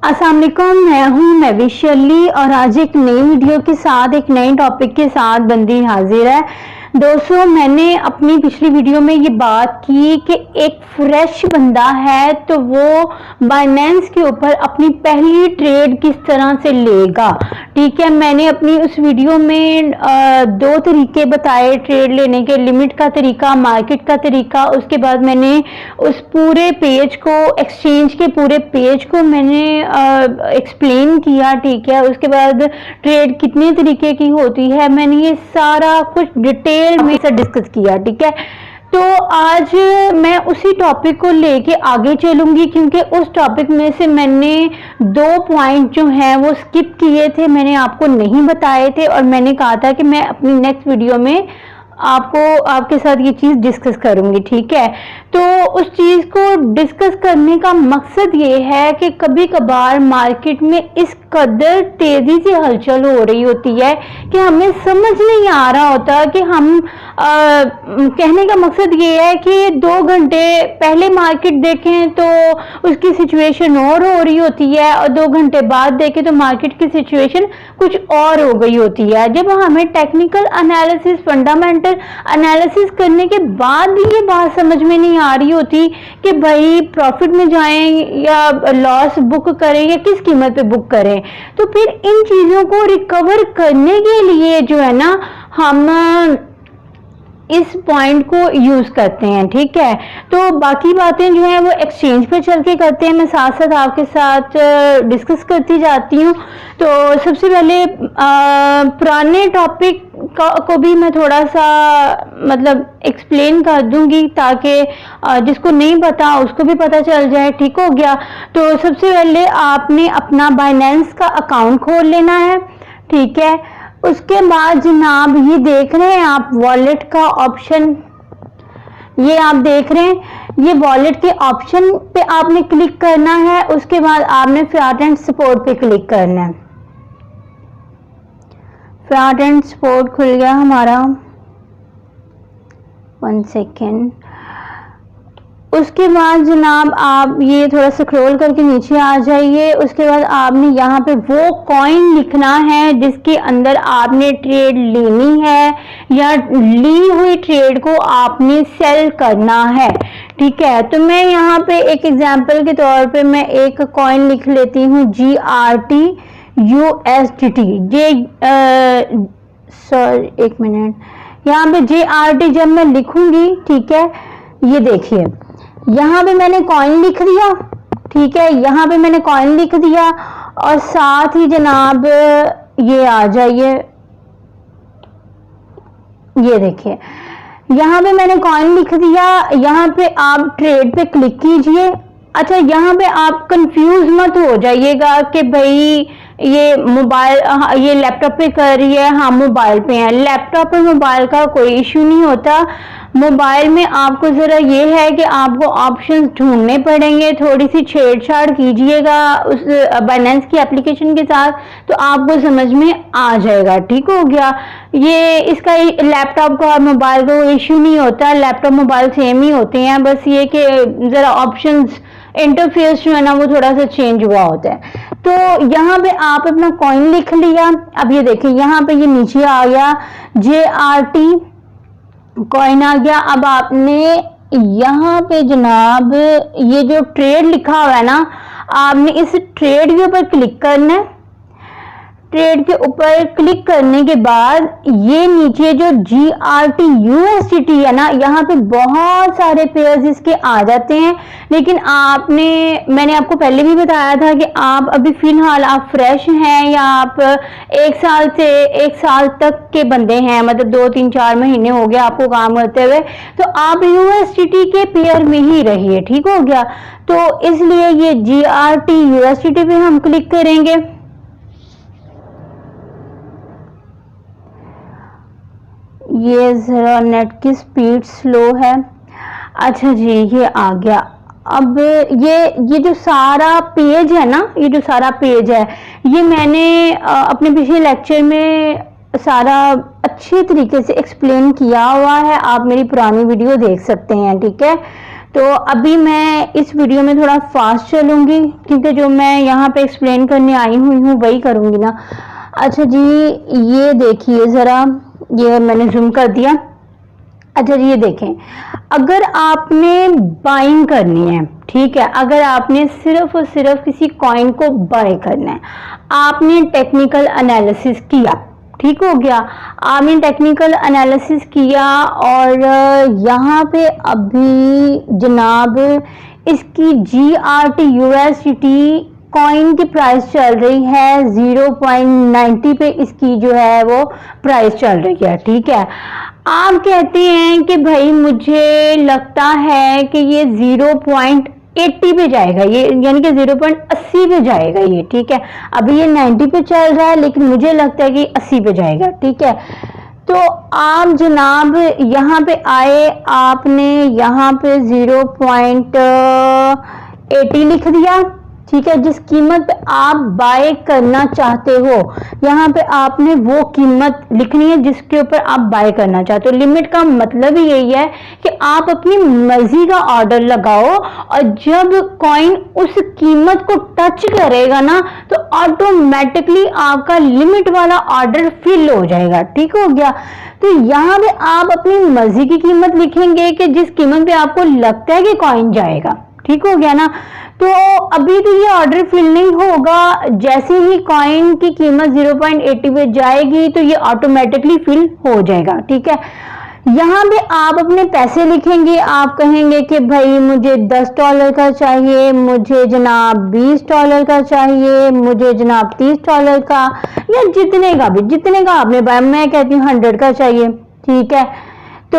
अस्सलाम वालेकुम, मैं हूँ महविश अली और आज एक नई वीडियो के साथ एक नए टॉपिक के साथ बंदी हाजिर है। दोस्तों, मैंने अपनी पिछली वीडियो में ये बात की कि एक फ्रेश बंदा है तो वो बाइनेंस के ऊपर अपनी पहली ट्रेड किस तरह से लेगा। ठीक है, मैंने अपनी उस वीडियो में दो तरीके बताए ट्रेड लेने के, लिमिट का तरीका, मार्केट का तरीका। उसके बाद मैंने उस पूरे पेज को, एक्सचेंज के पूरे पेज को मैंने एक्सप्लेन किया। ठीक है, उसके बाद ट्रेड कितने तरीके की होती है, मैंने ये सारा कुछ डिटेल में से डिस्कस किया। ठीक है, तो आज मैं उसी टॉपिक को लेके आगे चलूंगी क्योंकि उस टॉपिक में से मैंने दो पॉइंट जो हैं वो स्किप किए थे, मैंने आपको नहीं बताए थे और मैंने कहा था कि मैं अपनी नेक्स्ट वीडियो में आपके साथ ये चीज डिस्कस करूंगी। ठीक है, तो उस चीज को डिस्कस करने का मकसद ये है कि कभी कभार मार्केट में इस कदर तेजी से हलचल हो रही होती है कि हमें समझ नहीं आ रहा होता कि हम कहने का मकसद ये है कि 2 घंटे पहले मार्केट देखें तो उसकी सिचुएशन और हो रही होती है और 2 घंटे बाद देखें तो मार्केट की सिचुएशन कुछ और हो गई होती है। जब हमें टेक्निकल एनालिसिस, फंडामेंटल एनालिसिस करने के बाद भी ये बात समझ में नहीं आ रही होती कि भाई प्रॉफिट में जाएं या लॉस बुक करें या किस कीमत पे बुक करें, तो फिर इन चीजों को रिकवर करने के लिए जो है ना, हम इस पॉइंट को यूज करते हैं। ठीक है, तो बाकी बातें जो है वो एक्सचेंज पे चल के करते हैं, मैं साथ साथ आपके साथ डिस्कस करती जाती हूँ। तो सबसे पहले पुराने टॉपिक को भी मैं थोड़ा सा मतलब एक्सप्लेन कर दूंगी ताकि जिसको नहीं पता उसको भी पता चल जाए। ठीक हो गया, तो सबसे पहले आपने अपना बाइनेंस का अकाउंट खोल लेना है। ठीक है, उसके बाद जनाब ये देख रहे हैं आप वॉलेट का ऑप्शन, ये आप देख रहे हैं, ये वॉलेट के ऑप्शन पे आपने क्लिक करना है। उसके बाद आपने फियाट एंड सपोर्ट पे क्लिक करना है। फियाट एंड सपोर्ट खुल गया हमारा, 1 सेकेंड। उसके बाद जनाब आप ये थोड़ा स्क्रॉल करके नीचे आ जाइए। उसके बाद आपने यहाँ पे वो कॉइन लिखना है जिसके अंदर आपने ट्रेड लेनी है या ली हुई ट्रेड को आपने सेल करना है। ठीक है, तो मैं यहाँ पे एक एग्जांपल के तौर पे मैं एक कॉइन लिख लेती हूँ GRT USDT। सॉरी एक मिनट, यहाँ पे GRT जब मैं लिखूंगी, ठीक है, ये देखिए यहाँ पे मैंने कॉइन लिख दिया। ठीक है, यहाँ पे मैंने कॉइन लिख दिया और साथ ही जनाब ये आ जाइए, ये देखिए यहाँ पे मैंने कॉइन लिख दिया। यहाँ पे आप ट्रेड पे क्लिक कीजिए। अच्छा, यहाँ पे आप कंफ्यूज मत हो जाइएगा कि भाई ये मोबाइल, ये लैपटॉप पे कर रही है, हाँ मोबाइल पे है। लैपटॉप और मोबाइल का कोई इश्यू नहीं होता। मोबाइल में आपको जरा ये है कि आपको ऑप्शंस ढूंढने पड़ेंगे, थोड़ी सी छेड़छाड़ कीजिएगा उस बाइनेंस की एप्लीकेशन के साथ तो आपको समझ में आ जाएगा। ठीक हो गया, ये इसका लैपटॉप का और मोबाइल का इश्यू नहीं होता, लैपटॉप मोबाइल सेम ही होते हैं, बस ये कि जरा ऑप्शंस इंटरफेस जो है ना वो थोड़ा सा चेंज हुआ होता है। तो यहाँ पे आप अपना कॉइन लिख लिया। अब ये देखिए यहाँ पे ये नीचे आ गया JRT कॉइन आ गया। अब आपने यहाँ पे जनाब ये जो ट्रेड लिखा हुआ है ना, आपने इस ट्रेड के ऊपर क्लिक करना है। ट्रेड के ऊपर क्लिक करने के बाद ये नीचे जो GRT USDT है ना, यहाँ पे बहुत सारे पेयर्स इसके आ जाते हैं, लेकिन मैंने आपको पहले भी बताया था कि आप अभी फिलहाल आप फ्रेश हैं या आप 1 साल से 1 साल तक के बंदे हैं, मतलब 2, 3, 4 महीने हो गए आपको काम करते हुए, तो आप USDT के पेयर में ही रहिए। ठीक हो गया, तो इसलिए ये GRT USDT पे हम क्लिक करेंगे। ये जरा नेट की स्पीड स्लो है। अच्छा जी, ये आ गया। अब ये जो सारा पेज है ना, ये जो सारा पेज है, ये मैंने अपने पिछले लेक्चर में सारा अच्छे तरीके से एक्सप्लेन किया हुआ है, आप मेरी पुरानी वीडियो देख सकते हैं। ठीक है, तो अभी मैं इस वीडियो में थोड़ा फास्ट चलूँगी क्योंकि जो मैं यहाँ पे एक्सप्लेन करने आई हुई हूँ वही करूँगी ना। अच्छा जी, ये देखिए ज़रा, ये मैंने जूम कर दिया। अच्छा जी, ये देखें, अगर आपने बाइंग करनी है, ठीक है, अगर आपने सिर्फ और सिर्फ किसी कॉइन को बाय करना है, आपने टेक्निकल एनालिसिस किया, ठीक हो गया, आपने टेक्निकल एनालिसिस किया और यहाँ पे अभी जनाब इसकी GRT USDT कॉइन की प्राइस चल रही है 0.90 पे, इसकी जो है वो प्राइस चल रही है, ठीक है। आप कहते हैं कि भाई मुझे लगता है कि ये 0.80 पे जाएगा, ये यानी कि 0.80 पे जाएगा ये, ठीक है। अभी ये 90 पे चल रहा है लेकिन मुझे लगता है कि 80 पे जाएगा, ठीक है। तो आप जनाब यहाँ पे आए, आपने यहाँ पे 0.80 लिख दिया, ठीक है। जिस कीमत पे आप बाय करना चाहते हो यहाँ पे आपने वो कीमत लिखनी है जिसके ऊपर आप बाय करना चाहते हो। लिमिट का मतलब ही यही है कि आप अपनी मर्जी का ऑर्डर लगाओ और जब कॉइन उस कीमत को टच करेगा ना तो ऑटोमेटिकली आपका लिमिट वाला ऑर्डर फिल हो जाएगा, ठीक हो गया। तो यहाँ पे आप अपनी मर्जी की कीमत लिखेंगे कि जिस कीमत पे आपको लगता है कि कॉइन जाएगा, ठीक हो गया ना। तो अभी तो ये ऑर्डर फिल नहीं होगा, जैसे ही कॉइन की कीमत 0.80 पे जाएगी तो ये ऑटोमेटिकली फिल हो जाएगा, ठीक है। यहाँ पे आप अपने पैसे लिखेंगे, आप कहेंगे कि भाई मुझे $10 का चाहिए, मुझे जनाब $20 का चाहिए, मुझे जनाब $30 का, या जितने का आपने, मैं कहती हूँ 100 का चाहिए, ठीक है। तो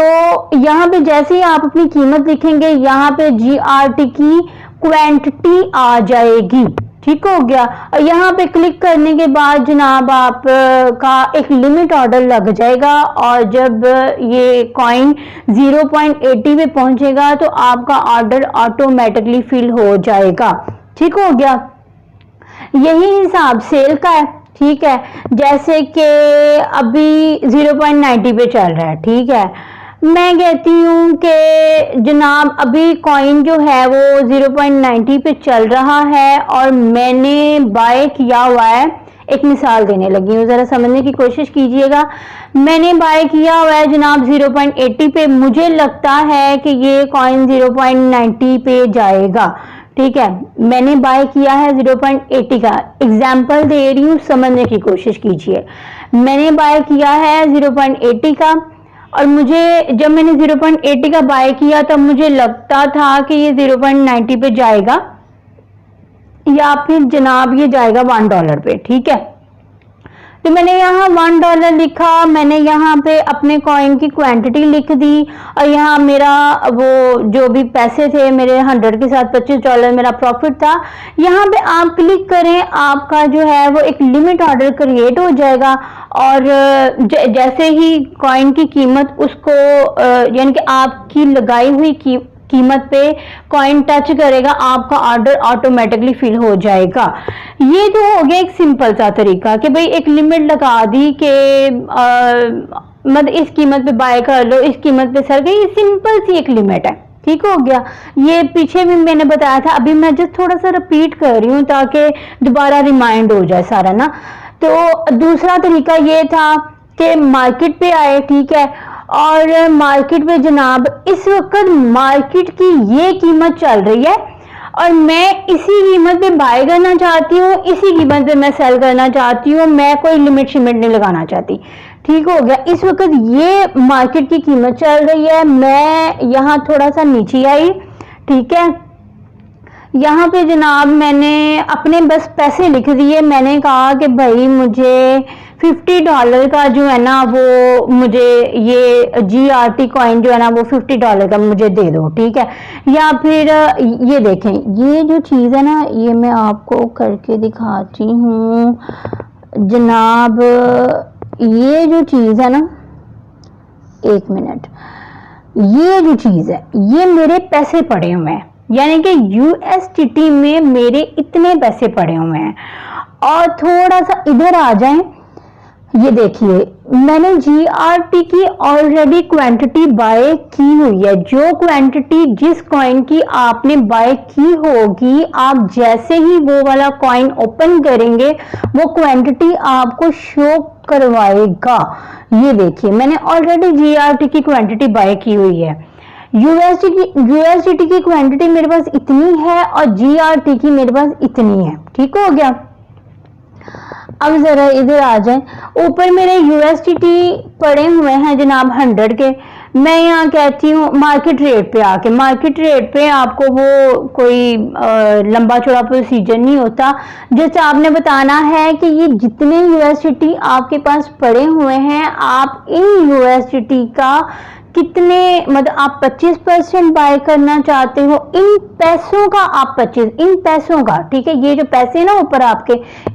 यहाँ पे जैसे ही आप अपनी कीमत लिखेंगे यहाँ पे GRT की क्वांटिटी आ जाएगी, ठीक हो गया। और यहाँ पे क्लिक करने के बाद जनाब आप का एक लिमिट ऑर्डर लग जाएगा और जब ये कॉइन 0.80 पे पहुंचेगा तो आपका ऑर्डर ऑटोमेटिकली फिल हो जाएगा, ठीक हो गया। यही हिसाब सेल का है, ठीक है। जैसे कि अभी 0.90 पे चल रहा है, ठीक है। मैं कहती हूँ कि जनाब अभी कॉइन जो है वो 0.90 पे चल रहा है और मैंने बाय किया हुआ है। एक मिसाल देने लगी हूँ, ज़रा समझने की कोशिश कीजिएगा। मैंने बाय किया हुआ है जनाब 0.80 पे, मुझे लगता है कि ये कॉइन 0.90 पे जाएगा, ठीक है। मैंने बाय किया है 0.80 का, एग्जाम्पल दे रही हूँ, समझने की कोशिश कीजिए। मैंने बाय किया है 0.80 का और मुझे जब मैंने 0.80 का बाय किया तब मुझे लगता था कि ये 0.90 पे जाएगा या फिर जनाब ये जाएगा $1 पे, ठीक है। तो मैंने यहाँ $1 लिखा, मैंने यहाँ पे अपने कॉइन की क्वांटिटी लिख दी और यहाँ मेरा वो जो भी पैसे थे मेरे 100 के साथ $25 मेरा प्रॉफिट था। यहाँ पे आप क्लिक करें, आपका जो है वो एक लिमिट ऑर्डर क्रिएट हो जाएगा और जैसे ही कॉइन की कीमत उसको यानी कि आपकी लगाई हुई कीमत पे कॉइन टच करेगा आपका ऑर्डर ऑटोमेटिकली फिल हो जाएगा। ये तो हो गया एक सिंपल सा तरीका कि भाई एक लिमिट लगा दी कि मतलब इस कीमत पे बाय कर लो, इस कीमत पे सर गई, ये सिंपल सी एक लिमिट है, ठीक हो गया। ये पीछे भी मैंने बताया था, अभी मैं जस्ट थोड़ा सा रिपीट कर रही हूँ ताकि दोबारा रिमाइंड हो जाए सारा ना। तो दूसरा तरीका ये था कि मार्केट पे आए, ठीक है, और मार्केट पे जनाब इस वक्त मार्केट की ये कीमत चल रही है और मैं इसी कीमत पे बाय करना चाहती हूँ, इसी कीमत पे मैं सेल करना चाहती हूँ, मैं कोई लिमिट शिमिट नहीं लगाना चाहती, ठीक हो गया। इस वक्त ये मार्केट की कीमत चल रही है, मैं यहाँ थोड़ा सा नीचे आई, ठीक है। यहाँ पे जनाब मैंने अपने बस पैसे लिख दिए, मैंने कहा कि भाई मुझे $50 का जो है ना वो मुझे ये GRT कॉइन जो है ना वो $50 का मुझे दे दो, ठीक है। या फिर ये देखें, ये जो चीज़ है ना ये मैं आपको करके दिखाती हूँ जनाब। ये जो चीज़ है ना, एक मिनट, ये जो चीज़ है ये मेरे पैसे पड़े हुए हैं, यानी कि USDT में मेरे इतने पैसे पड़े हुए हैं। और थोड़ा सा इधर आ जाएं, ये देखिए मैंने GRT की ऑलरेडी क्वांटिटी बाय की हुई है। जो क्वांटिटी जिस कॉइन की आपने बाय की होगी, आप जैसे ही वो वाला कॉइन ओपन करेंगे वो क्वांटिटी आपको शो करवाएगा। ये देखिए मैंने ऑलरेडी GRT की क्वांटिटी बाय की हुई है। USDT की क्वांटिटी मेरे पास इतनी है और GRT की मेरे पास इतनी है। ठीक हो गया। अब जरा इधर आ जाए, ऊपर मेरे USDT पड़े हुए हैं जनाब 100 के। मैं यहाँ कहती हूँ मार्केट रेट पे आके, मार्केट रेट पे आपको वो कोई लंबा चौड़ा प्रोसीजर नहीं होता। जैसे आपने बताना है कि ये जितने USDT आपके पास पड़े हुए हैं, आप इन USDT का कितने, मतलब आप 25% बाय करना चाहते हो, इन पैसों का आप 25, इन पैसों का, ठीक है, ये जो पैसे ना ऊपर आपके,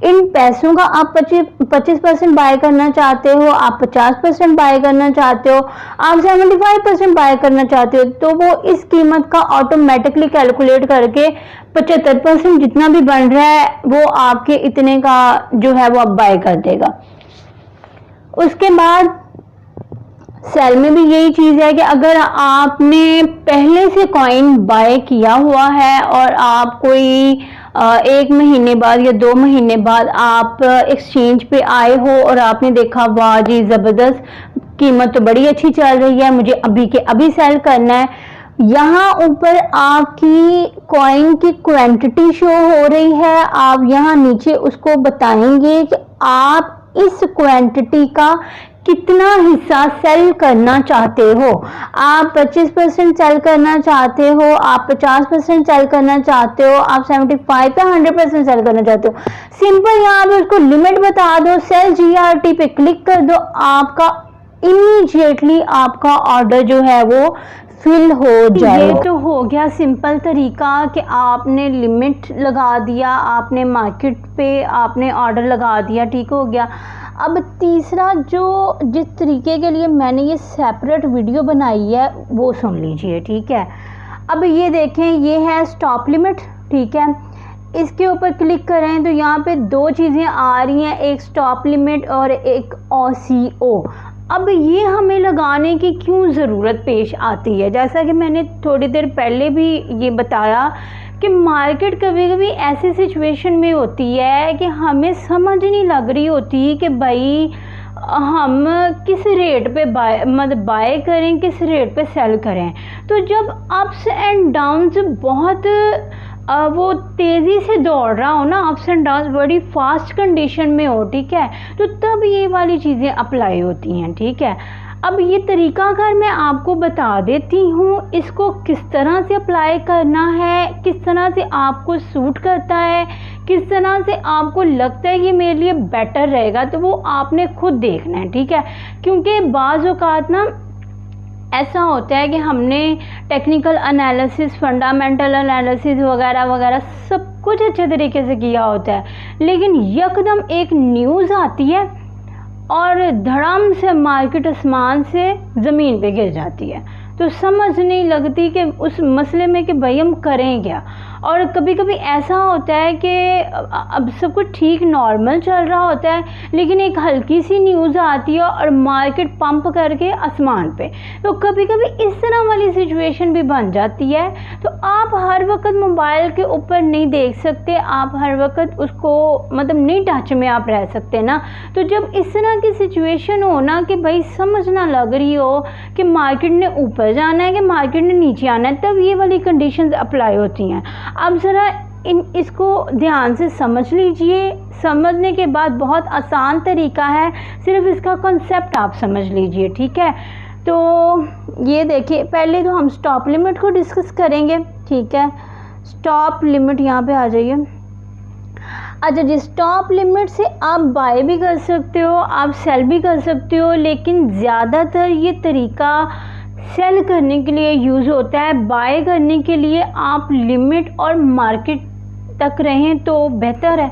इन पैसों का आप 25% बाय करना चाहते हो, आप 50% बाय करना चाहते हो, आप 75% बाय करना चाहते हो, तो वो इस कीमत का ऑटोमेटिकली कैलकुलेट करके 75% जितना भी बन रहा है वो आपके इतने का जो है वो आप बाय कर देगा। उसके बाद सेल में भी यही चीज है कि अगर आपने पहले से कॉइन बाय किया हुआ है और आप कोई 1 महीने बाद या 2 महीने बाद आप एक्सचेंज पे आए हो और आपने देखा वाह जी जबरदस्त कीमत तो बड़ी अच्छी चल रही है, मुझे अभी के अभी सेल करना है, यहाँ ऊपर आपकी कॉइन की क्वांटिटी शो हो रही है। आप यहाँ नीचे उसको बताएंगे कि आप इस क्वांटिटी का कितना हिस्सा सेल करना चाहते हो। आप 25% सेल करना चाहते हो, आप 50% सेल करना चाहते हो, आप 75 या 100% सेल करना चाहते हो। सिंपल यहाँ पे उसको लिमिट बता दो, सेल GRT पे क्लिक कर दो, आपका इमीडिएटली आपका ऑर्डर जो है वो फिल हो जाए। ये तो हो गया सिंपल तरीका कि आपने लिमिट लगा दिया, आपने मार्केट पे आपने ऑर्डर लगा दिया, ठीक हो गया। अब तीसरा जो जिस तरीके के लिए मैंने ये सेपरेट वीडियो बनाई है वो सुन लीजिए, ठीक है। अब ये देखें, ये है स्टॉप लिमिट, ठीक है। इसके ऊपर क्लिक करें तो यहाँ पे 2 चीज़ें आ रही हैं, एक स्टॉप लिमिट और एक OCO। अब ये हमें लगाने की क्यों ज़रूरत पेश आती है? जैसा कि मैंने थोड़ी देर पहले भी ये बताया कि मार्केट कभी कभी ऐसी सिचुएशन में होती है कि हमें समझ नहीं लग रही होती कि भाई हम किस रेट पे बाय करें, किस रेट पे सेल करें। तो जब अप्स एंड डाउन्स बहुत वो तेज़ी से दौड़ रहा हो ना, अप्स एंड डाउन्स बड़ी फास्ट कंडीशन में हो, ठीक है, तो तब ये वाली चीज़ें अप्लाई होती हैं, ठीक है। अब ये तरीकाकार मैं आपको बता देती हूँ, इसको किस तरह से अप्लाई करना है, किस तरह से आपको सूट करता है, किस तरह से आपको लगता है कि मेरे लिए बेटर रहेगा, तो वो आपने खुद देखना है, ठीक है। क्योंकि बाज़ औक़ात ना ऐसा होता है कि हमने टेक्निकल एनालिसिस, फंडामेंटल एनालिसिस वगैरह वगैरह सब कुछ अच्छे तरीके से किया होता है, लेकिन यकदम एक न्यूज़ आती है और धड़ाम से मार्केट आसमान से ज़मीन पे गिर जाती है, तो समझ नहीं लगती कि उस मसले में कि भाई हम करें क्या। और कभी कभी ऐसा होता है कि अब सब कुछ ठीक नॉर्मल चल रहा होता है, लेकिन एक हल्की सी न्यूज़ आती है और मार्केट पंप करके आसमान पे, तो कभी कभी इस तरह वाली सिचुएशन भी बन जाती है। तो आप हर वक्त मोबाइल के ऊपर नहीं देख सकते, आप हर वक्त उसको मतलब नहीं टच में आप रह सकते ना। तो जब इस तरह की सिचुएशन हो ना कि भाई समझ ना लग रही हो कि मार्केट ने ऊपर जाना है कि मार्केट ने नीचे आना है, तब ये वाली कंडीशंस अप्लाई होती हैं। अब ज़रा इसको ध्यान से समझ लीजिए, समझने के बाद बहुत आसान तरीका है, सिर्फ इसका कॉन्सेप्ट आप समझ लीजिए, ठीक है। तो ये देखिए, पहले तो हम स्टॉप लिमिट को डिस्कस करेंगे, ठीक है। स्टॉप लिमिट यहाँ पे आ जाइए। अच्छा जी, स्टॉप लिमिट से आप बाय भी कर सकते हो, आप सेल भी कर सकते हो, लेकिन ज़्यादातर ये तरीका सेल करने के लिए यूज़ होता है। बाय करने के लिए आप लिमिट और मार्केट तक रहें तो बेहतर है,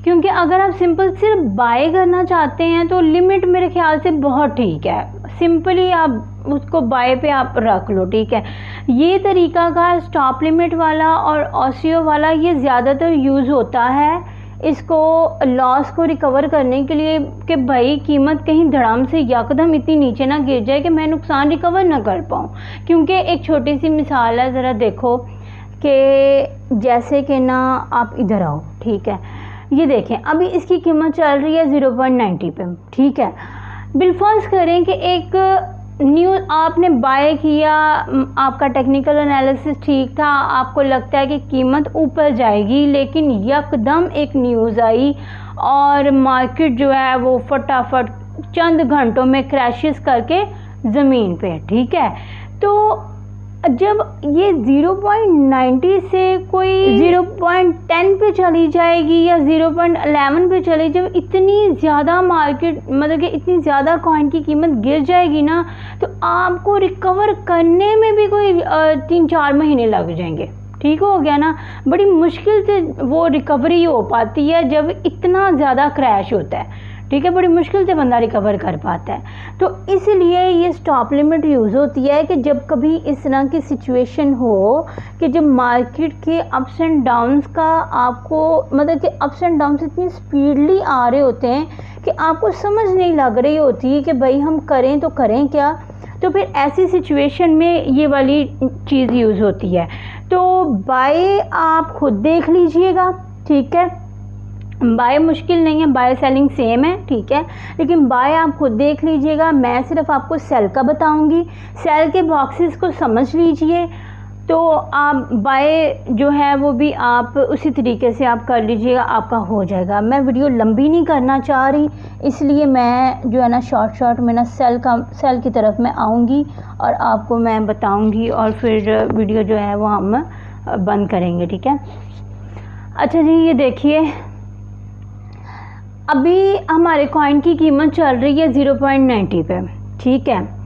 क्योंकि अगर आप सिंपल सिर्फ बाय करना चाहते हैं तो लिमिट मेरे ख्याल से बहुत ठीक है, सिंपली आप उसको बाय पे आप रख लो, ठीक है। ये तरीका का स्टॉप लिमिट वाला और OCO वाला ये ज़्यादातर यूज़ होता है इसको लॉस को रिकवर करने के लिए कि भाई कीमत कहीं धड़ाम से यकदम इतनी नीचे ना गिर जाए कि मैं नुकसान रिकवर ना कर पाऊँ। क्योंकि एक छोटी सी मिसाल है, ज़रा देखो कि जैसे कि ना आप इधर आओ, ठीक है, ये देखें अभी इसकी कीमत चल रही है 0.90 पे, ठीक है। बिलफर्ज करें कि एक न्यू आपने बाय किया, आपका टेक्निकल एनालिसिस ठीक था, आपको लगता है कि कीमत ऊपर जाएगी, लेकिन यकदम एक न्यूज़ आई और मार्केट जो है वो फटाफट चंद घंटों में क्रैशेस करके ज़मीन पे, ठीक है। तो जब ये 0.90 से कोई 0.10 पे चली जाएगी या 0.11 पे चली, जब इतनी ज़्यादा मार्केट मतलब कि इतनी ज़्यादा कॉइन की कीमत गिर जाएगी ना, तो आपको रिकवर करने में भी कोई 3-4 महीने लग जाएंगे। ठीक हो गया ना, बड़ी मुश्किल से वो रिकवरी हो पाती है जब इतना ज़्यादा क्रैश होता है, ठीक है, बड़ी मुश्किल से बंदा रिकवर कर पाता है। तो इसलिए ये स्टॉप लिमिट यूज़ होती है कि जब कभी इस तरह की सिचुएशन हो कि जब मार्केट के अप्स एंड डाउन्स का आपको मतलब कि अप्स एंड डाउन्स इतनी स्पीडली आ रहे होते हैं कि आपको समझ नहीं लग रही होती कि भाई हम करें तो करें क्या। तो फिर ऐसी सिचुएशन में ये वाली चीज़ यूज़ होती है। तो बाय आप खुद देख लीजिएगा, ठीक है, बाय मुश्किल नहीं है, बाय सेलिंग सेम है, ठीक है, लेकिन बाय आप खुद देख लीजिएगा। मैं सिर्फ आपको सेल का बताऊंगी, सेल के बॉक्सेस को समझ लीजिए, तो आप बाय जो है वो भी आप उसी तरीके से आप कर लीजिएगा, आपका हो जाएगा। मैं वीडियो लंबी नहीं करना चाह रही, इसलिए मैं जो है ना शॉर्ट में ना सेल की तरफ मैं आऊँगी और आपको मैं बताऊँगी और फिर वीडियो जो है वो हम बंद करेंगे, ठीक है। अच्छा जी, ये देखिए अभी हमारे कॉइन की कीमत चल रही है 0.90 पे, ठीक है।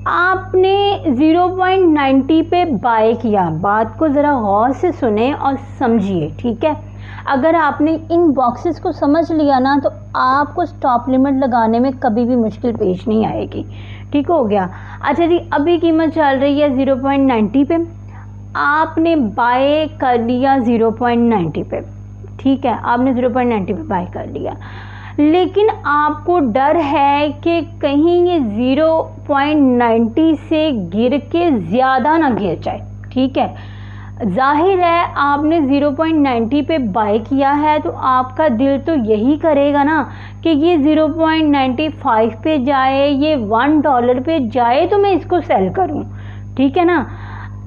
आपने 0.90 पे बाय किया, बात को ज़रा गौर से सुने और समझिए, ठीक है। अगर आपने इन बॉक्सेस को समझ लिया ना तो आपको स्टॉप लिमिट लगाने में कभी भी मुश्किल पेश नहीं आएगी, ठीक हो गया। अच्छा जी, अभी कीमत चल रही है 0.90 पे, आपने बाय कर लिया 0.90 पे, ठीक है, आपने 0.90 पे बाय कर लिया, लेकिन आपको डर है कि कहीं ये 0.90 से गिर के ज़्यादा ना गिर जाए, ठीक है। जाहिर है आपने 0.90 पे बाय किया है तो आपका दिल तो यही करेगा ना कि ये 0.95 पे जाए, ये $1 पे जाए तो मैं इसको सेल करूं, ठीक है ना।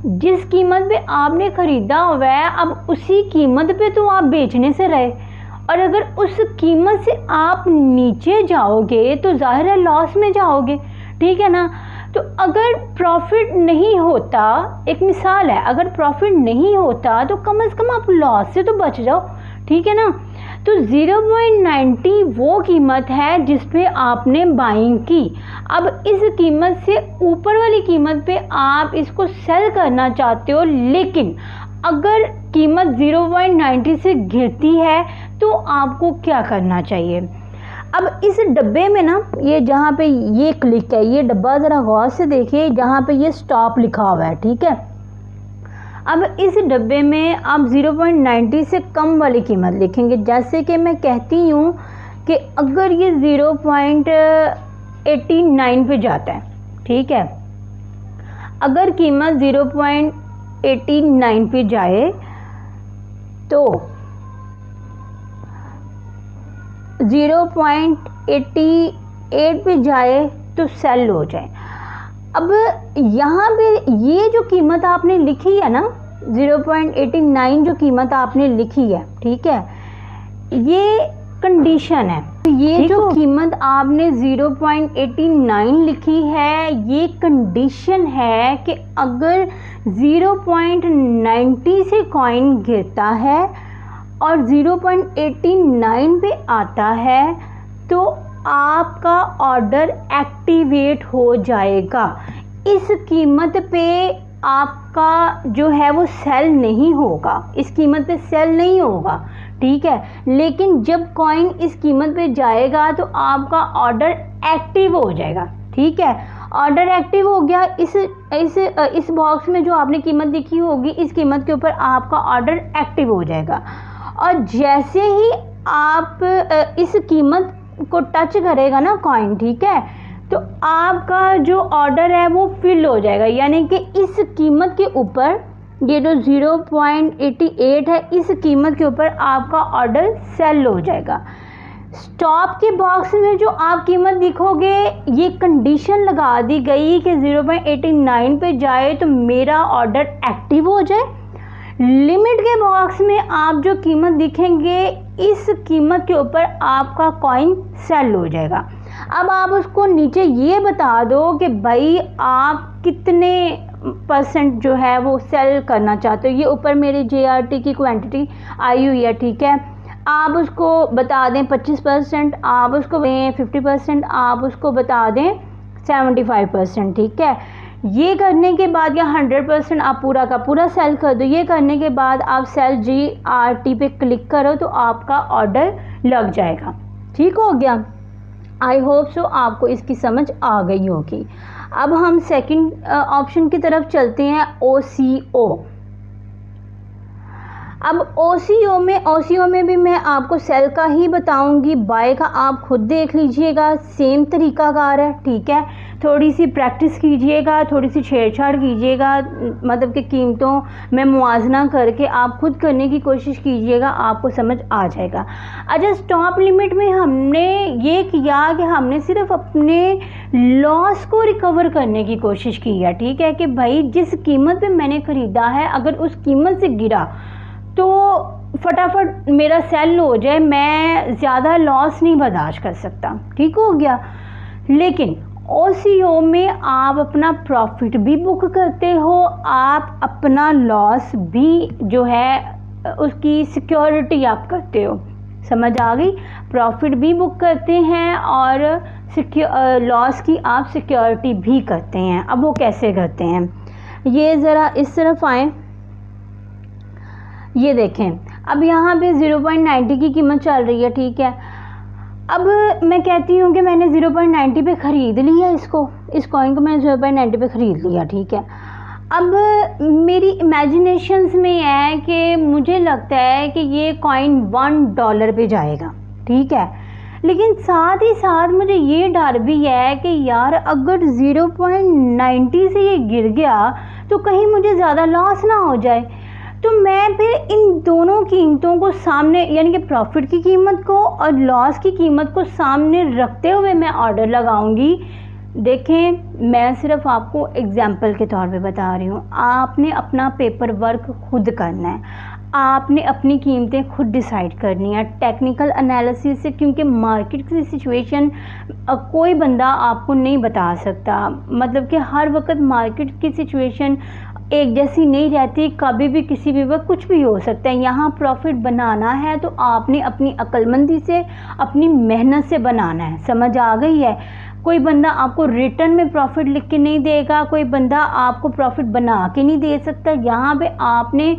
जिस कीमत पे आपने ख़रीदा हुआ है अब उसी कीमत पे तो आप बेचने से रहे, और अगर उस कीमत से आप नीचे जाओगे तो ज़ाहिर है लॉस में जाओगे, ठीक है ना। तो अगर प्रॉफिट नहीं होता, एक मिसाल है, अगर प्रॉफिट नहीं होता तो कम से कम आप लॉस से तो बच जाओ, ठीक है ना। तो 0.90 वो कीमत है जिस पे आपने बाइंग की। अब इस कीमत से ऊपर वाली कीमत पे आप इसको सेल करना चाहते हो, लेकिन अगर कीमत 0.90 से गिरती है तो आपको क्या करना चाहिए। अब इस डब्बे में ना ये जहाँ पे ये क्लिक है, ये डब्बा ज़रा गौर से देखिए जहाँ पे ये स्टॉप लिखा हुआ है, ठीक है। अब इस डब्बे में आप 0.90 से कम वाली कीमत लिखेंगे। जैसे कि मैं कहती हूँ कि अगर ये 0.89 पे जाता है, ठीक है, अगर कीमत 0.89 पे जाए तो 0.88 पे जाए तो सेल हो जाए। अब यहाँ पे ये जो कीमत आपने लिखी है ना 0.89 जो कीमत आपने लिखी है, ठीक है, ये कंडीशन है। ये जो कीमत आपने 0.89 लिखी है ये कंडीशन है कि अगर 0.90 से कॉइन गिरता है और 0.89 पे आता है तो आपका ऑर्डर एक्टिवेट हो जाएगा। इस कीमत पे आपका जो है वो सेल नहीं होगा, इस कीमत पे सेल नहीं होगा, ठीक है। लेकिन जब कॉइन इस कीमत पे जाएगा तो आपका ऑर्डर एक्टिव हो जाएगा, ठीक है। ऑर्डर एक्टिव हो गया, इस बॉक्स में जो आपने कीमत लिखी होगी इस कीमत के ऊपर आपका ऑर्डर एक्टिव हो जाएगा। और जैसे ही आप इस कीमत को टच करेगा ना कॉइन, ठीक है, तो आपका जो ऑर्डर है वो फिल हो जाएगा, यानी कि इस कीमत के ऊपर ये जो 0.88 है इस कीमत के ऊपर आपका ऑर्डर सेल हो जाएगा। स्टॉप के बॉक्स में जो आप कीमत लिखोगे ये कंडीशन लगा दी गई कि 0.89 पे जाए तो मेरा ऑर्डर एक्टिव हो जाए। लिमिट के बॉक्स में आप जो कीमत लिखेंगे इस कीमत के ऊपर आपका कॉइन सेल हो जाएगा। अब आप उसको नीचे ये बता दो कि भाई आप कितने % जो है वो सेल करना चाहते हो। ये ऊपर मेरी JRT की क्वांटिटी आई हुई है, ठीक है, आप उसको बता दें 25%, आप उसको दें 50%, आप उसको बता दें 75%, ठीक है। ये करने के बाद या 100% आप पूरा का पूरा सेल कर दो। ये करने के बाद आप सेल JRT पे क्लिक करो तो आपका ऑर्डर लग जाएगा। ठीक हो गया, आई होप सो आपको इसकी समझ आ गई होगी। अब हम सेकंड ऑप्शन की तरफ चलते हैं, OCO। अब OCO में भी मैं आपको सेल का ही बताऊंगी, बाय का आप खुद देख लीजिएगा, सेम तरीकाकार है, ठीक है। थोड़ी सी प्रैक्टिस कीजिएगा, थोड़ी सी छेड़छाड़ कीजिएगा, मतलब कि कीमतों में मुआवजा करके आप खुद करने की कोशिश कीजिएगा, आपको समझ आ जाएगा। अच्छा, स्टॉप लिमिट में हमने ये किया कि हमने सिर्फ अपने लॉस को रिकवर करने की कोशिश की है, ठीक है, कि भाई जिस कीमत पे मैंने ख़रीदा है अगर उस कीमत से गिरा तो फटाफट मेरा सेल हो जाए, मैं ज़्यादा लॉस नहीं बर्दाश्त कर सकता। ठीक हो गया। लेकिन OCO में आप अपना प्रॉफिट भी बुक करते हो, आप अपना लॉस भी जो है उसकी सिक्योरिटी आप करते हो। समझ आ गई? प्रॉफिट भी बुक करते हैं और लॉस की आप सिक्योरिटी भी करते हैं। अब वो कैसे करते हैं, ये ज़रा इस तरफ आएँ, ये देखें। अब यहाँ पे 0.90 की कीमत चल रही है, ठीक है। अब मैं कहती हूँ कि मैंने 0.90 पे ख़रीद लिया इसको, इस कॉइन को मैंने 0.90 पे ख़रीद लिया, ठीक है। अब मेरी इमेजिनेशंस में है कि मुझे लगता है कि ये कॉइन $1 पे जाएगा, ठीक है। लेकिन साथ ही साथ मुझे ये डर भी है कि यार अगर 0.90 से ये गिर गया तो कहीं मुझे ज़्यादा लॉस ना हो जाए। तो मैं फिर इन दोनों कीमतों को सामने, यानी कि प्रॉफिट की कीमत को और लॉस की कीमत को सामने रखते हुए मैं ऑर्डर लगाऊंगी। देखें, मैं सिर्फ आपको एग्जाम्पल के तौर पे बता रही हूँ, आपने अपना पेपर वर्क खुद करना है, आपने अपनी कीमतें खुद डिसाइड करनी है टेक्निकल एनालिसिस से, क्योंकि मार्केट की सिचुएशन कोई बंदा आपको नहीं बता सकता। मतलब कि हर वक्त मार्केट की सिचुएशन एक जैसी नहीं रहती, कभी भी किसी भी वक्त कुछ भी हो सकता है। यहाँ प्रॉफिट बनाना है तो आपने अपनी अक्लमंदी से, अपनी मेहनत से बनाना है। समझ आ गई है? कोई बंदा आपको रिटर्न में प्रॉफिट लिख के नहीं देगा, कोई बंदा आपको प्रॉफिट बना के नहीं दे सकता। यहाँ पे आपने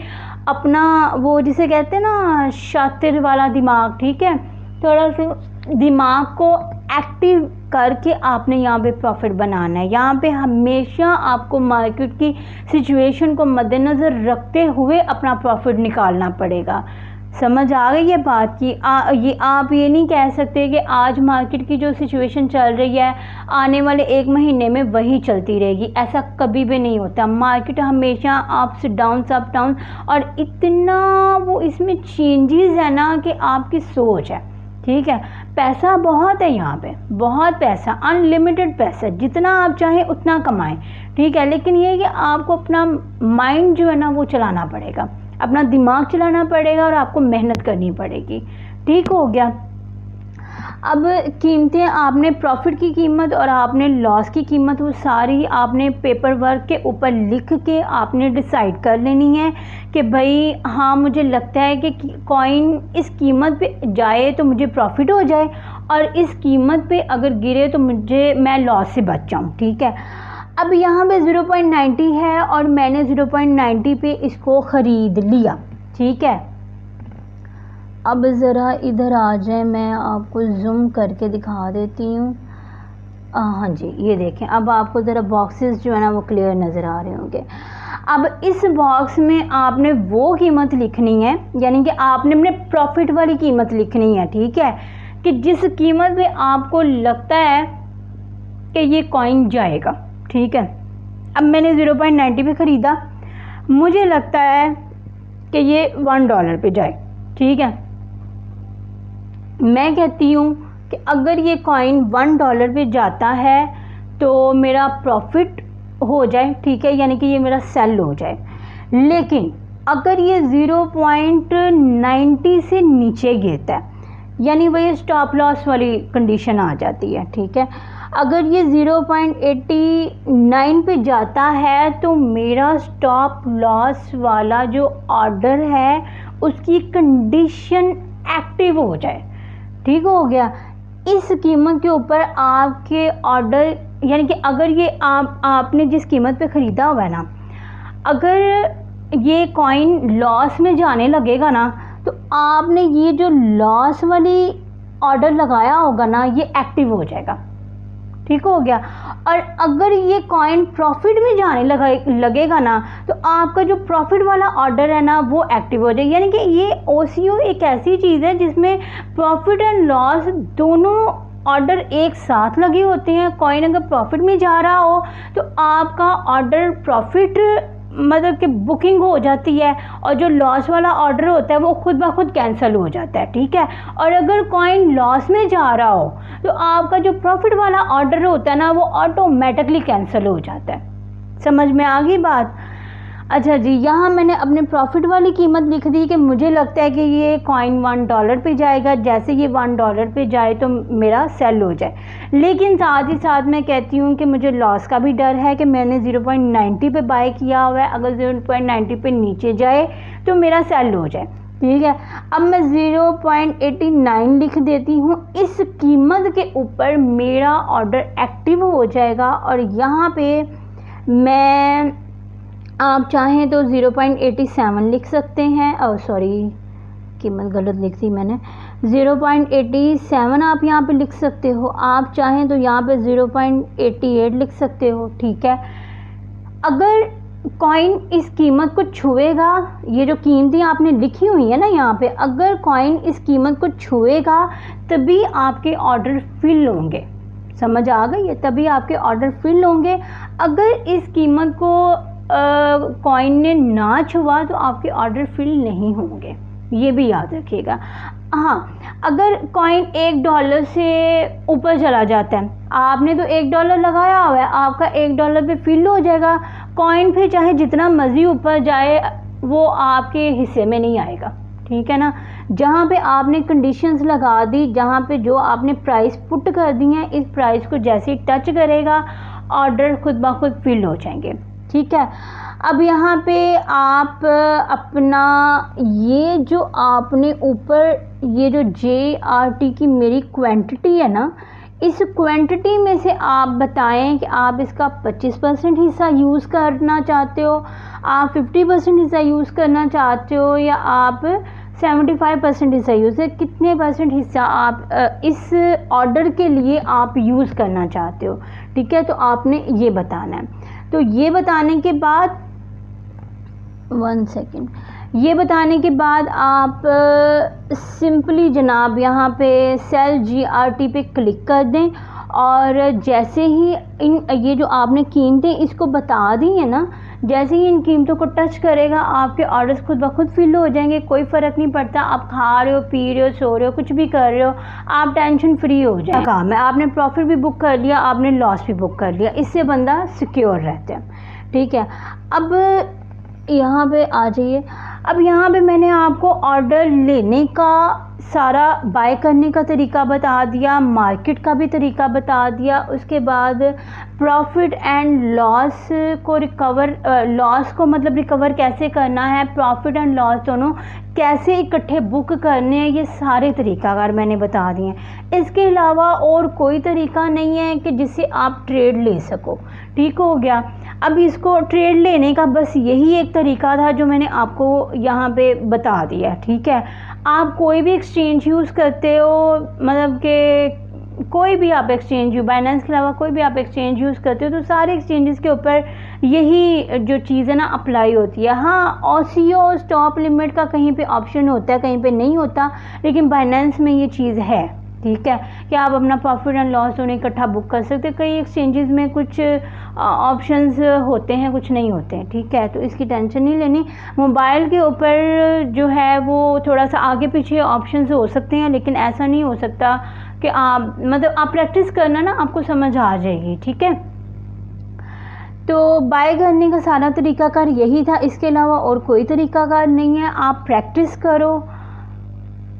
अपना वो जिसे कहते हैं ना शातिर वाला दिमाग, ठीक है, थोड़ा सा दिमाग को एक्टिव करके आपने यहाँ पे प्रॉफिट बनाना है। यहाँ पे हमेशा आपको मार्केट की सिचुएशन को मद्देनज़र रखते हुए अपना प्रॉफिट निकालना पड़ेगा। समझ आ गई ये बात की? ये आप ये नहीं कह सकते कि आज मार्केट की जो सिचुएशन चल रही है आने वाले 1 महीने में वही चलती रहेगी, ऐसा कभी भी नहीं होता। मार्केट हमेशा अप्स डाउन अप डाउन, और इतना वो इसमें चेंजेस है ना कि आपकी सोच है, ठीक है। पैसा बहुत है यहाँ पे, बहुत पैसा, अनलिमिटेड पैसा, जितना आप चाहें उतना कमाएं, ठीक है। लेकिन ये है कि आपको अपना माइंड जो है ना वो चलाना पड़ेगा, अपना दिमाग चलाना पड़ेगा और आपको मेहनत करनी पड़ेगी। ठीक हो गया। अब कीमतें आपने प्रॉफिट की कीमत और आपने लॉस की कीमत वो सारी आपने पेपर वर्क के ऊपर लिख के आपने डिसाइड कर लेनी है कि भाई हाँ मुझे लगता है कि कॉइन इस कीमत पे जाए तो मुझे प्रॉफिट हो जाए, और इस कीमत पे अगर गिरे तो मैं लॉस से बच जाऊँ, ठीक है। अब यहाँ पे 0.90 है और मैंने 0.90 पे इसको ख़रीद लिया, ठीक है। अब ज़रा इधर आ जाए, मैं आपको जूम करके दिखा देती हूँ। हाँ जी, ये देखें, अब आपको ज़रा बॉक्सेस जो है ना वो क्लियर नज़र आ रहे होंगे। अब इस बॉक्स में आपने वो कीमत लिखनी है, यानी कि आपने अपने प्रॉफिट वाली कीमत लिखनी है, ठीक है, कि जिस कीमत पे आपको लगता है कि ये कॉइन जाएगा, ठीक है। अब मैंने 0.90 पे ख़रीदा, मुझे लगता है कि ये $1 पे जाए, ठीक है। मैं कहती हूँ कि अगर ये कॉइन $1 पे जाता है तो मेरा प्रॉफिट हो जाए, ठीक है, यानी कि ये मेरा सेल हो जाए। लेकिन अगर ये 0.90 से नीचे गिरता है, यानी वही स्टॉप लॉस वाली कंडीशन आ जाती है, ठीक है। अगर ये 0.89 पे जाता है तो मेरा स्टॉप लॉस वाला जो ऑर्डर है उसकी कंडीशन एक्टिव हो जाए, ठीक हो गया। इस कीमत के ऊपर आपके ऑर्डर, यानी कि अगर ये आपने जिस कीमत पे ख़रीदा हुआ है ना, अगर ये कॉइन लॉस में जाने लगेगा ना, तो आपने ये जो लॉस वाली ऑर्डर लगाया होगा ना, ये एक्टिव हो जाएगा, ठीक हो गया। और अगर ये कॉइन प्रॉफिट में जाने लगेगा ना, तो आपका जो प्रॉफिट वाला ऑर्डर है ना, वो एक्टिव हो जाएगा। यानी कि ये OCO एक ऐसी चीज़ है जिसमें प्रॉफिट एंड लॉस दोनों ऑर्डर एक साथ लगे होते हैं। कॉइन अगर प्रॉफिट में जा रहा हो तो आपका ऑर्डर प्रॉफिट मतलब कि बुकिंग हो जाती है, और जो लॉस वाला ऑर्डर होता है वो खुद ब खुद कैंसिल हो जाता है, ठीक है। और अगर कॉइन लॉस में जा रहा हो तो आपका जो प्रॉफिट वाला ऑर्डर होता है ना, वो ऑटोमेटिकली कैंसिल हो जाता है। समझ में आ गई बात? अच्छा जी, यहाँ मैंने अपने प्रॉफिट वाली कीमत लिख दी कि मुझे लगता है कि ये कॉइन $1 पे जाएगा, जैसे ये $1 पे जाए तो मेरा सेल हो जाए। लेकिन साथ ही साथ मैं कहती हूँ कि मुझे लॉस का भी डर है कि मैंने 0.90 पे बाय किया हुआ है, अगर 0.90 पे नीचे जाए तो मेरा सेल हो जाए, ठीक है। अब मैं 0.89 लिख देती हूँ, इस कीमत के ऊपर मेरा ऑर्डर एक्टिव हो जाएगा। और यहाँ पे मैं, आप चाहें तो 0.87 लिख सकते हैं, और सॉरी कीमत गलत लिख दी मैंने, 0.87 आप यहाँ पे लिख सकते हो। आप चाहें तो यहाँ पे 0.88 लिख सकते हो, ठीक है। अगर कॉइन इस कीमत को छुएगा, ये जो कीमतें आपने लिखी हुई है ना यहाँ पे, अगर कॉइन इस कीमत को छुएगा तभी आपके ऑर्डर फिल होंगे। समझ आ गई है? तभी आपके ऑर्डर फिल होंगे। अगर इस कीमत को कॉइन ने ना छुआ तो आपके ऑर्डर फिल नहीं होंगे, ये भी याद रखिएगा। हाँ, अगर कॉइन $1 से ऊपर चला जाता है, आपने तो $1 लगाया हुआ है, आपका $1 पे फिल हो जाएगा। कॉइन पे चाहे जितना मर्जी ऊपर जाए वो आपके हिस्से में नहीं आएगा, ठीक है ना। जहाँ पे आपने कंडीशंस लगा दी, जहाँ पे जो आपने प्राइस पुट कर दी हैं, इस प्राइस को जैसे ही टच करेगा ऑर्डर खुद ब खुद फिल हो जाएंगे, ठीक है। अब यहाँ पे आप अपना ये जो आपने ऊपर ये जो JRT की मेरी क्वांटिटी है ना, इस क्वांटिटी में से आप बताएं कि आप इसका 25% हिस्सा यूज़ करना चाहते हो, आप 50% हिस्सा यूज़ करना चाहते हो, या आप 75% हिस्सा यूज़ है, कितने % हिस्सा आप इस ऑर्डर के लिए आप यूज़ करना चाहते हो, ठीक है। तो आपने ये बताना है। तो ये बताने के बाद 1 सेकेंड, ये बताने के बाद आप सिंपली जनाब यहाँ पे सेल GRT पे क्लिक कर दें, और जैसे ही ये जो आपने कीमतें इसको बता दी है ना, जैसे ही इन कीमतों को टच करेगा आपके ऑर्डर्स खुद ब खुद फिल हो जाएंगे। कोई फ़र्क नहीं पड़ता, आप खा रहे हो, पी रहे हो, सो रहे हो, कुछ भी कर रहे हो, आप टेंशन फ्री हो जाए। काम है, आपने प्रॉफिट भी बुक कर लिया, आपने लॉस भी बुक कर लिया, इससे बंदा सिक्योर रहता है, ठीक है। अब यहाँ पे आ जाइए। अब यहाँ पे मैंने आपको ऑर्डर लेने का सारा, बाय करने का तरीका बता दिया, मार्केट का भी तरीका बता दिया, उसके बाद प्रॉफिट एंड लॉस को लॉस को मतलब रिकवर कैसे करना है, प्रॉफिट एंड लॉस दोनों कैसे इकट्ठे बुक करने हैं, ये सारे तरीकाकार मैंने बता दिए हैं। इसके अलावा और कोई तरीका नहीं है कि जिससे आप ट्रेड ले सको, ठीक हो गया। अब इसको ट्रेड लेने का बस यही एक तरीका था जो मैंने आपको यहाँ पे बता दिया, ठीक है। आप कोई भी एक्सचेंज यूज़ करते हो, मतलब कि कोई भी आप एक्सचेंज, बाइनेंस के अलावा कोई भी आप एक्सचेंज यूज़ करते हो, तो सारे एक्सचेंजेस के ऊपर यही जो चीज़ है ना अप्लाई होती है। हाँ, OCO स्टॉप लिमिट का कहीं पे ऑप्शन होता है, कहीं पे नहीं होता, लेकिन बाइनेंस में ये चीज़ है, ठीक है, कि आप अपना प्रॉफिट एंड लॉस दोनों इकट्ठा बुक कर सकते हैं। कई एक्सचेंजेस में कुछ ऑप्शंस होते हैं, कुछ नहीं होते हैं, ठीक है, तो इसकी टेंशन नहीं लेनी। मोबाइल के ऊपर जो है वो थोड़ा सा आगे पीछे ऑप्शंस हो सकते हैं, लेकिन ऐसा नहीं हो सकता कि आप मतलब आप प्रैक्टिस करना ना, आपको समझ आ जाएगी, ठीक है। तो बाय करने का सारा तरीकाकार यही था, इसके अलावा और कोई तरीकाकार नहीं है। आप प्रैक्टिस करो,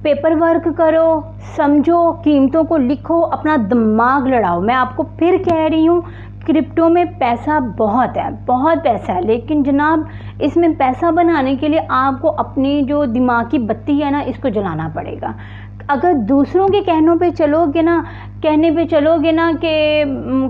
पेपर वर्क करो, समझो, कीमतों को लिखो, अपना दिमाग लड़ाओ। मैं आपको फिर कह रही हूँ, क्रिप्टो में पैसा बहुत है, बहुत पैसा है, लेकिन जनाब इसमें पैसा बनाने के लिए आपको अपनी जो दिमाग की बत्ती है ना, इसको जलाना पड़ेगा। अगर दूसरों के कहने पे चलोगे ना कि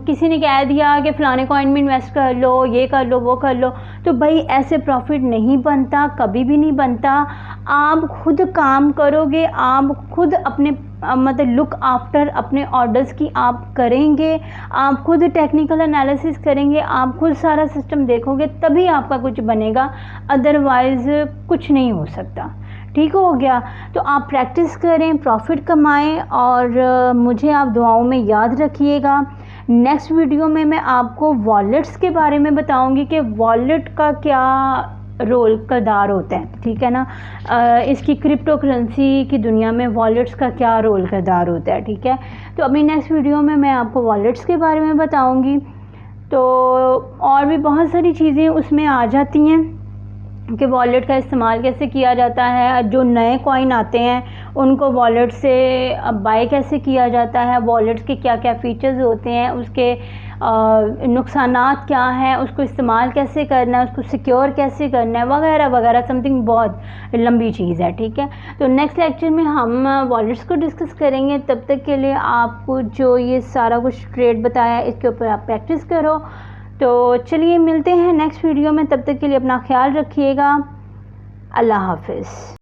किसी ने कह दिया कि फ़लाने कॉइन में इन्वेस्ट कर लो, ये कर लो, वो कर लो, तो भाई ऐसे प्रॉफिट नहीं बनता, कभी भी नहीं बनता। आप खुद काम करोगे, आप खुद अपने मतलब लुक आफ्टर अपने ऑर्डर्स की आप करेंगे, आप खुद टेक्निकल एनालिसिस करेंगे, आप खुद सारा सिस्टम देखोगे, तभी आपका कुछ बनेगा, अदरवाइज़ कुछ नहीं हो सकता। ठीक हो गया। तो आप प्रैक्टिस करें, प्रॉफिट कमाएं, और मुझे आप दुआओं में याद रखिएगा। नेक्स्ट वीडियो में मैं आपको वॉलेट्स के बारे में बताऊंगी कि वॉलेट का क्या रोल किरदार होता है, ठीक है ना, इसकी क्रिप्टो करेंसी की दुनिया में वॉलेट्स का क्या रोल किरदार होता है, ठीक है। तो अभी नेक्स्ट वीडियो में मैं आपको वॉलेट्स के बारे में बताऊंगी। तो और भी बहुत सारी चीज़ें उसमें आ जाती हैं कि वॉलेट का इस्तेमाल कैसे किया जाता है, जो नए कॉइन आते हैं उनको वॉलेट से बाय कैसे किया जाता है, वॉलेट के क्या क्या फ़ीचर्स होते हैं, उसके नुकसानात क्या हैं, उसको इस्तेमाल कैसे करना है, उसको सिक्योर कैसे करना है, वगैरह वगैरह, समथिंग बहुत लंबी चीज़ है, ठीक है। तो नेक्स्ट लेक्चर में हम वॉलेट्स को डिस्कस करेंगे। तब तक के लिए आपको जो ये सारा कुछ ट्रेड बताया, इसके ऊपर आप प्रैक्टिस करो। तो चलिए मिलते हैं नेक्स्ट वीडियो में, तब तक के लिए अपना ख्याल रखिएगा। अल्लाह हाफिज़।